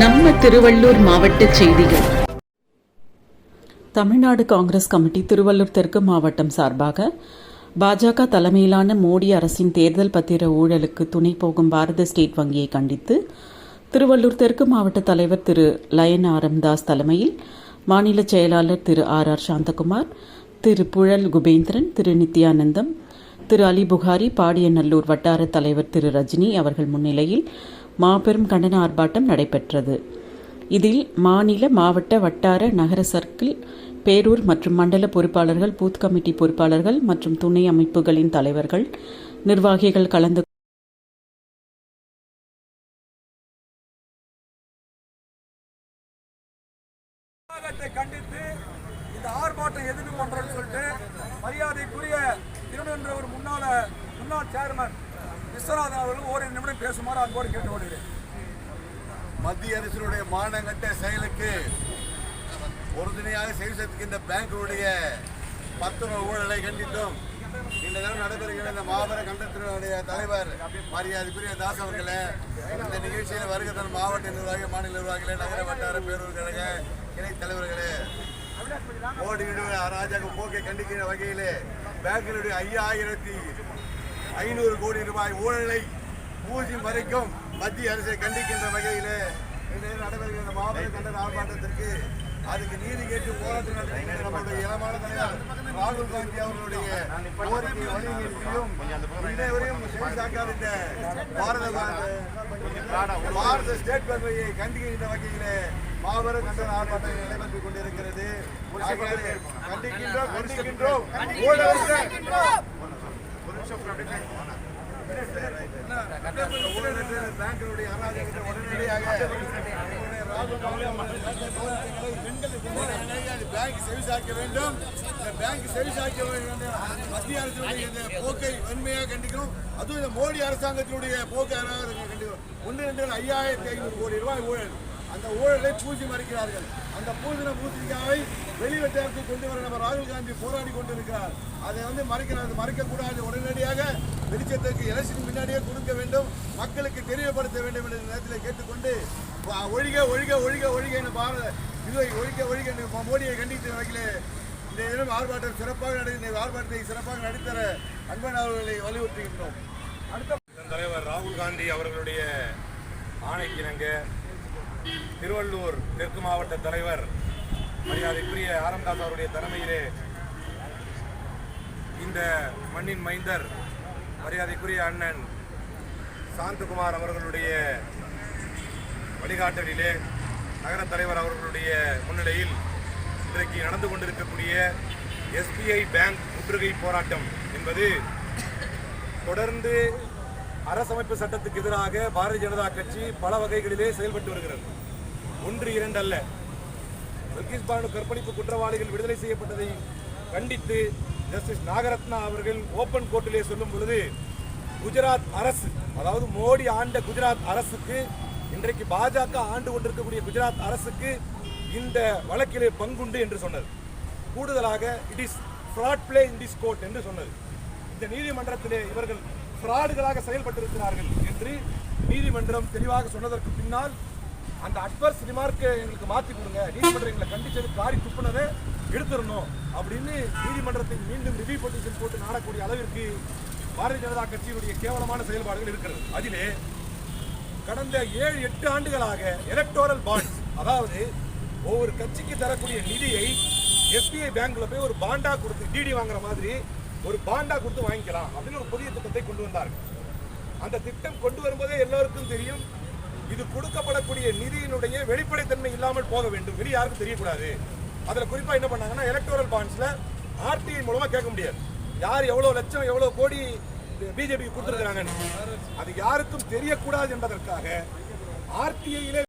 நம்ம திருவள்ளூர் மாவட்ட செய்திகள். தமிழ்நாடு காங்கிரஸ் கமிட்டி திருவள்ளூர் தெற்கு மாவட்டம் சார்பாக பாஜக தலைமையிலான மோடி அரசின் தேர்தல் பத்திர ஊழலுக்கு துணை போகும் பாரத ஸ்டேட் வங்கியை கண்டித்து திருவள்ளூர் தெற்கு மாவட்ட தலைவர் திரு லயன் ஆரம்தாஸ் தலைமையில் மாநில செயலாளர் திரு ஆர் சாந்தகுமார், திரு புழல் குபேந்திரன், திரு நித்யானந்தம், திரு அலி புகாரி, பாடியநல்லூர் வட்டார தலைவர் திரு ரஜினி அவர்கள் முன்னிலையில் மாபெரும் கண்டன ஆர்ப்பாட்டம் நடைபெற்றது. இதில் மாநில, மாவட்ட, வட்டார, நகர சர்க்கிள், பேரூர் மற்றும் மண்டல பொறுப்பாளர்கள், பூத் கமிட்டி பொறுப்பாளர்கள் மற்றும் துணை அமைப்புகளின் தலைவர்கள், நிர்வாகிகள் கலந்து கண்டித்து இந்த ஆர்ப்பாட்டம் எதுக்கு பண்றோம்னு சொல்லிட்டு மரியாதைக்குரிய திருவனந்தபுரம் முன்னாள் சேர்மன் விஸ்வநாதன் அவர்கள் ஒரு நிமிடம் பேசுமாறு அன்போடு கேட்டு வருகிறேன். மத்திய அரசினுடைய மானங்கட்ட செயலுக்கு உறுதுணையாக செயல்படுத்துகின்ற பேங்குடைய பத்திர ஊழலை கண்டித்தும் இந்த தினம் நடைபெறுகிற இந்த மாபெரும் கண்டத்தினுடைய தலைவர் மரியாதைக்குரிய தாஸ் அவர்களே, இந்த நிகழ்ச்சியில் வருகிற மாவட்ட நிர்வாகி, மாநில நிர்வாகிகளே, நகர வட்டார பேரூர் கழக இணை தலைவர்களே, மோடியுடைய அராஜக போக்கை கண்டிக்கிற வகையிலே பேங்கினுடைய 5500 கோடி ரூபாய் ஊழலை பூஜை மறைக்கும் மத்திய அரசை கண்டிக்கின்ற வகையிலே நடைபெறுகின்ற மாபெரும் கண்டன ஆர்ப்பாட்டத்திற்கு அதுக்கு நீதி கேட்டு போராட்டம் நடத்துகின்ற நம்முடைய இளமான தலைவர் ராகுல் காந்தி அவர்களுடைய கோரிக்கை வலியுறுத்தியும் இன்னவரையும் செயல்பாக்காத பாரத ஸ்டேட் வங்கியை கண்டிக்கின்ற வகையிலே மாபெரும் கண்டன ஆர்ப்பாட்டம் நடைபெற்றுக் கொண்டிருக்கிறது. கண்டிக்கின்றோம். பேங்குடைய அராஜகத்தை உடனடியாக பேங்க் செவிசாய்க்க வேண்டும். இந்த பேங்க் செவிசாய்க்க வேண்டும். மத்திய அரசினுடைய போக்கை வன்மையாக கண்டிக்கிறோம். அதுவும் இந்த மோடி அரசாங்கத்தினுடைய போக்கை கண்டிக்கிறோம். 5500 கோடி ரூபாய் ஊழல், அந்த ஊழலை பூசி மறைக்கிறார்கள். அந்த பூசின பூசிக்காவை வெளிவட்டாரத்தை கொண்டு வர நம்ம ராகுல் காந்தி போராடி கொண்டிருக்கிறார். அதை மறைக்கக்கூடாது. உடனடியாக வெளிச்சத்திற்கு எலெக்ஷன் முன்னாடியே கொடுக்க வேண்டும், மக்களுக்கு தெரியப்படுத்த வேண்டும் என்ற நேரத்தில் கேட்டுக்கொண்டு ஒழிக என பாரத இதை ஒழிக மோடியை கண்டித்த வகையிலே இந்த தினம் ஆர்ப்பாட்டம் ஆர்ப்பாட்டத்தை சிறப்பாக நடித்தர அன்பன் அவர்களை வலியுறுத்துகின்றோம். அடுத்த தலைவர் ராகுல் காந்தி அவர்களுடைய ஆணைக்கிணங்க திருவள்ளூர் தெற்கு மாவட்ட தலைவர் மரியாதைக்குரிய ஆரம்தாஸ் அவருடைய தலைமையிலே இந்த மண்ணின் மைந்தர் மரியாதைக்குரிய அண்ணன் சாந்தகுமார் அவர்களுடைய வழிகாட்டலிலே நகர தலைவர் அவர்களுடைய முன்னிலையில் இன்றைக்கு நடந்து கொண்டிருக்கக்கூடிய SBI பேங்க் முற்றுகை போராட்டம் என்பது தொடர்ந்து அரசமைப்பு சட்டத்துக்கு எதிராக பாரதிய ஜனதா கட்சி பல வகைகளிலே செயல்பட்டு வருகிறது. 1, 2 அல்ல. வல்கீஸ் பானு கற்பழிப்பு குற்றவாளிகள் விடுதலை செய்யப்பட்டதை கண்டித்து ஜஸ்டிஸ் நாகரத்னா அவர்கள் ஓபன் கோர்ட்டிலே சொல்லும் பொழுது குஜராத் அரசு, அதாவது மோடி ஆண்ட குஜராத் அரசுக்கு, இன்றைக்கு பாஜக ஆண்டு கொண்டிருக்கக்கூடிய குஜராத் அரசுக்கு இந்த வழக்கிலே பங்குண்டு என்று சொன்னது. கூடுதலாக it is fraud play in this court என்று சொன்னது. இந்த நீதிமன்றத்திலே இவர்கள் ஃப்ராடுகளாக செயல்பட்டிருக்கிறார்கள் என்று நீதிமன்றம் தெளிவாக சொன்னதற்கு பின்னால் அந்த அட்வர்ஸ் ரிமார்க்கை எங்களுக்கு மாற்றி கொடுங்க, நீதிமன்றம் எங்களை கண்டிச்சது காரி துப்புனதை எடுத்துடணும் அப்படின்னு நீதிமன்றத்தை மீண்டும் ரிவ்யூ பெட்டிஷன் போட்டு நாடக்கூடிய அளவிற்கு பாரதிய ஜனதா கட்சியினுடைய கேவலமான செயல்பாடுகள் இருக்கிறது. அதிலே கடந்த 7-8 ஆண்டுகளாக எலக்டோரல் பாண்ட்ஸ், அதாவது ஒவ்வொரு கட்சிக்கு தரக்கூடிய நிதியை SBI பேங்க்ல போய் ஒரு பாண்டா கொடுத்து, டிடி வாங்குற மாதிரி ஒரு பாண்டா கொடுத்து வாங்கிக்கலாம் அப்படின்னு ஒரு புதிய திட்டத்தை கொண்டு வந்தார்கள். அந்த திட்டம் கொண்டு வரும்போதே எல்லோருக்கும் தெரியும், இது கொடுக்கப்படக்கூடிய நிதியினுடைய வெளிப்படைத்தன்மை இல்லாமல் போக வேண்டும், வெளியே யாருக்கும் தெரியக்கூடாது. அதுல குறிப்பா என்ன பண்ணாங்கன்னா, எலக்டோரல் பாண்ட்ஸ்ல RTI மூலமா கேட்க முடியாது, யார் எவ்வளவு லட்சம் எவ்வளவு கோடி பிஜேபி கொடுத்துருக்காங்கன்னு. அது யாருக்கும் தெரியக்கூடாது என்பதற்காக RTIயிலே